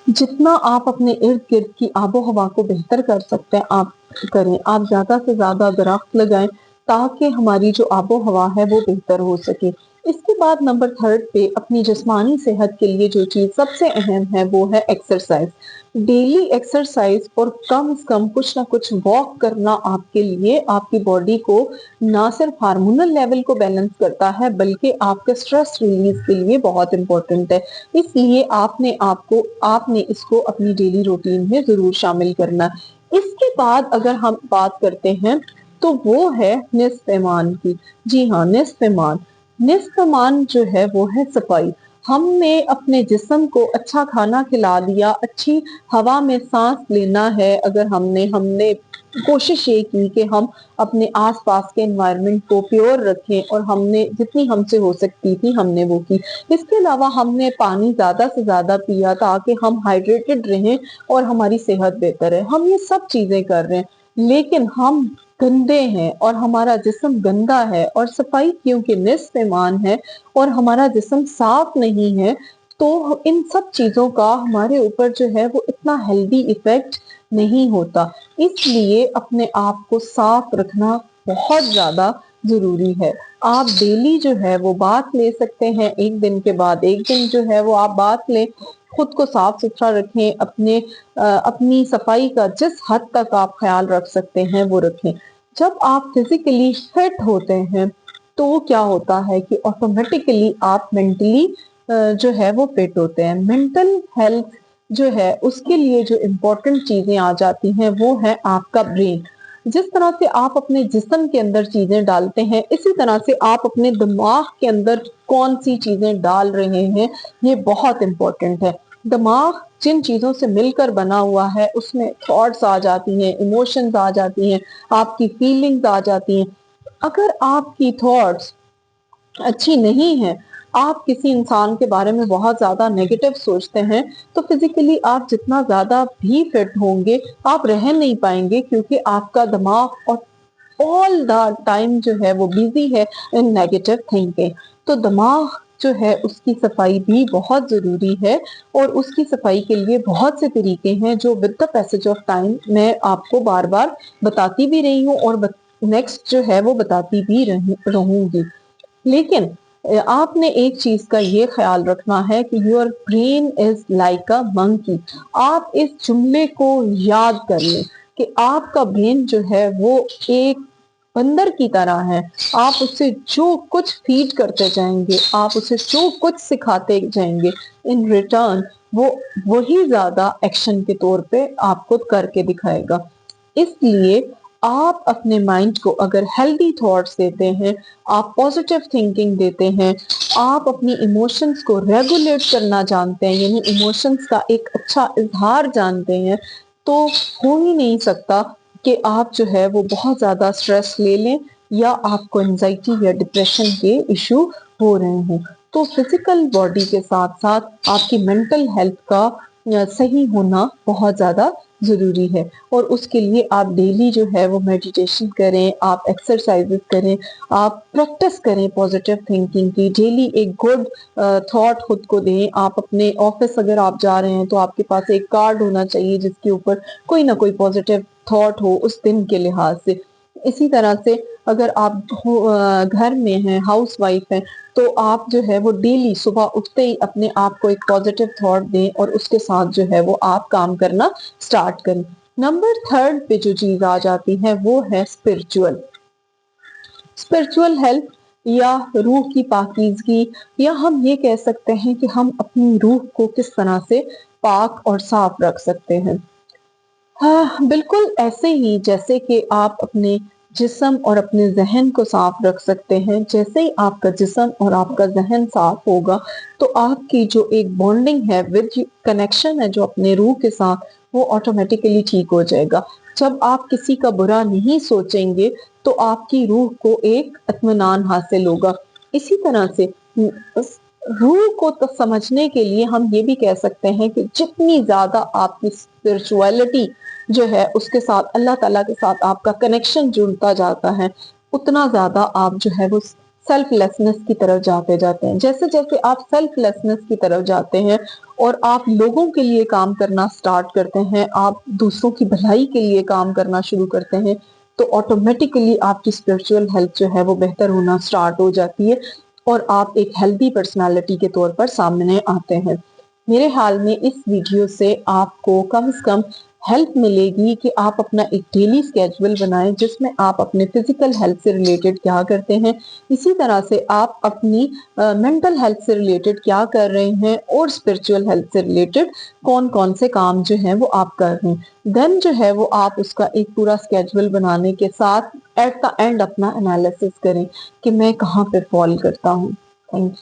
जितना आप अपने इर्द गिर्द की आबो हवा को बेहतर कर सकते हैं आप करें। आप ज्यादा से ज्यादा दरख्त लगाएं ताकि हमारी जो आबो हवा है वो बेहतर हो सके। इसके बाद नंबर थर्ड पे अपनी जिस्मानी सेहत के लिए जो चीज सबसे अहम है वो है एक्सरसाइज। डेली एक्सरसाइज और कम से कम कुछ ना कुछ वॉक करना आपके लिए आपकी बॉडी को ना सिर्फ हार्मोनल लेवल को बैलेंस करता है बल्कि आपके स्ट्रेस रिलीज के लिए बहुत इंपॉर्टेंट है। इसलिए आपने इसको अपनी डेली रूटीन में जरूर शामिल करना। इसके बाद अगर हम बात करते हैं तो वो है निस्फ ईमान की। जी हाँ, निस्फ ईमान जो है वो है सफाई। हमने अपने जिस्म को अच्छा खाना खिला दिया, अच्छी हवा में सांस लेना है। अगर हमने कोशिश ये की कि हम अपने आसपास के एनवायरनमेंट को प्योर रखें और हमने जितनी हमसे हो सकती थी हमने वो की। इसके अलावा हमने पानी ज्यादा से ज्यादा पिया ताकि हम हाइड्रेटेड रहें और हमारी सेहत बेहतर है। हम ये सब चीजें कर रहे हैं लेकिन हम गंदे हैं और हमारा जिस्म गंदा है, और सफाई क्योंकि निस्फ ईमान है और हमारा जिस्म साफ नहीं है तो इन सब चीजों का हमारे ऊपर जो है वो इतना हेल्दी इफेक्ट नहीं होता। इसलिए अपने आप को साफ रखना बहुत ज्यादा जरूरी है। आप डेली जो है वो बात ले सकते हैं, एक दिन के बाद एक दिन जो है वो आप बात लें। खुद को साफ सुथरा रखें, अपनी सफाई का जिस हद तक आप ख्याल रख सकते हैं वो रखें। जब आप फिजिकली फिट होते हैं तो क्या होता है कि ऑटोमेटिकली आप मेंटली जो है वो फिट होते हैं। मेंटल हेल्थ जो है उसके लिए जो इम्पोर्टेंट चीजें आ जाती हैं वो है आपका ब्रेन। जिस तरह से आप अपने जिस्म के अंदर चीजें डालते हैं इसी तरह से आप अपने दिमाग के अंदर कौन सी चीजें डाल रहे हैं ये बहुत इम्पोर्टेंट है। दिमाग जिन चीजों से मिलकर बना हुआ है उसमें थॉट्स आ जाती हैं, इमोशंस आ जाती हैं, आपकी फीलिंग्स आ जाती हैं। अगर आपकी थॉट्स अच्छी नहीं है, आप किसी इंसान के बारे में बहुत ज्यादा नेगेटिव सोचते हैं तो फिजिकली आप जितना ज्यादा भी फिट होंगे आप रह नहीं पाएंगे, क्योंकि आपका दिमाग और ऑल द टाइम जो है वो बिजी है इन नेगेटिव थिंकिंग। तो दिमाग जो है उसकी सफाई भी बहुत जरूरी है और उसकी सफाई के लिए बहुत से तरीके हैं जो with the passage of time मैं आपको बार बार बताती भी रही हूँ और नेक्स्ट जो है वो बताती भी रहूंगी। लेकिन आपने एक चीज का ये ख्याल रखना है कि your brain is like a monkey. आप इस जुमले को याद कर लें कि आपका ब्रेन जो है वो एक बंदर की तरह है। आप उससे जो कुछ फीड करते जाएंगे, आप उसे जो कुछ सिखाते जाएंगे, इन रिटर्न वो वही ज्यादा एक्शन के तौर पे आपको करके दिखाएगा। इसलिए आप अपने माइंड को अगर हेल्दी थॉट्स देते हैं, आप पॉजिटिव थिंकिंग देते हैं, आप अपनी इमोशंस को रेगुलेट करना जानते हैं, यानी इमोशंस का एक अच्छा इजहार जानते हैं, तो हो ही नहीं सकता कि आप जो है वो बहुत ज्यादा स्ट्रेस ले लें या आपको एंजाइटी या डिप्रेशन के इशू हो रहे हों। तो फिजिकल बॉडी के साथ साथ आपकी मेंटल हेल्थ का सही होना बहुत ज्यादा जरूरी है। और उसके लिए आप डेली जो है वो मेडिटेशन करें, आप एक्सरसाइजेस करें, आप प्रैक्टिस करें पॉजिटिव थिंकिंग की। डेली एक गुड थॉट खुद को दें। आप अपने ऑफिस अगर आप जा रहे हैं तो आपके पास एक कार्ड होना चाहिए जिसके ऊपर कोई ना कोई पॉजिटिव थॉट हो उस दिन के लिहाज से। इसी तरह से अगर आप घर में हैं, हाउस वाइफ हैं, तो आप जो है वो डेली सुबह उठते ही अपने आप को एक पॉजिटिव थॉट दें और उसके साथ जो है वो आप काम करना स्टार्ट करें। नंबर थर्ड पे जो चीज आ जाती है वो है स्पिरिचुअल हेल्थ या रूह की पाकीज़गी, या हम ये कह सकते हैं कि हम अपनी रूह को किस तरह से पाक और साफ रख सकते हैं। हाँ, बिल्कुल ऐसे ही जैसे कि आप अपने जिस्म और अपने जहन को साफ रख सकते हैं। जैसे ही आपका जिस्म और आपका जहन साफ होगा तो आपकी जो एक बॉन्डिंग है विद कनेक्शन है जो अपने रूह के साथ, वो ऑटोमेटिकली ठीक हो जाएगा। जब आप किसी का बुरा नहीं सोचेंगे तो आपकी रूह को एक इत्मीनान हासिल होगा। इसी तरह से रूह को तो समझने के लिए हम ये भी कह सकते हैं कि जितनी ज्यादा आपकी स्पिरिचुअलिटी जो है उसके साथ, अल्लाह ताला के साथ आपका कनेक्शन जुड़ता जाता है, उतना ज्यादा आप जो है वो सेल्फलेसनेस की तरफ जाते जाते हैं। जैसे जैसे आप सेल्फलेसनेस की तरफ जाते हैं और आप लोगों के लिए काम करना स्टार्ट करते हैं, आप दूसरों की भलाई के लिए काम करना शुरू करते हैं, तो ऑटोमेटिकली आपकी स्पिरिचुअल हेल्थ जो है वो बेहतर होना स्टार्ट हो जाती है और आप एक हेल्दी पर्सनालिटी के तौर पर सामने आते हैं। मेरे ख्याल में इस वीडियो से आपको कम से कम हेल्प मिलेगी कि आप अपना एक डेली स्केड्यूल बनाएं जिसमें आप अपने फिजिकल हेल्थ से रिलेटेड क्या करते हैं, इसी तरह से आप अपनी मेंटल हेल्थ से रिलेटेड क्या कर रहे हैं और स्पिरिचुअल हेल्थ से रिलेटेड कौन कौन से काम जो हैं वो आप कर रहे हैं। देन जो है वो आप उसका एक पूरा स्केड्यूल बनाने के साथ एट द एंड अपना एनालिसिस करें कि मैं कहाँ पे फॉल करता हूँ। Thank you.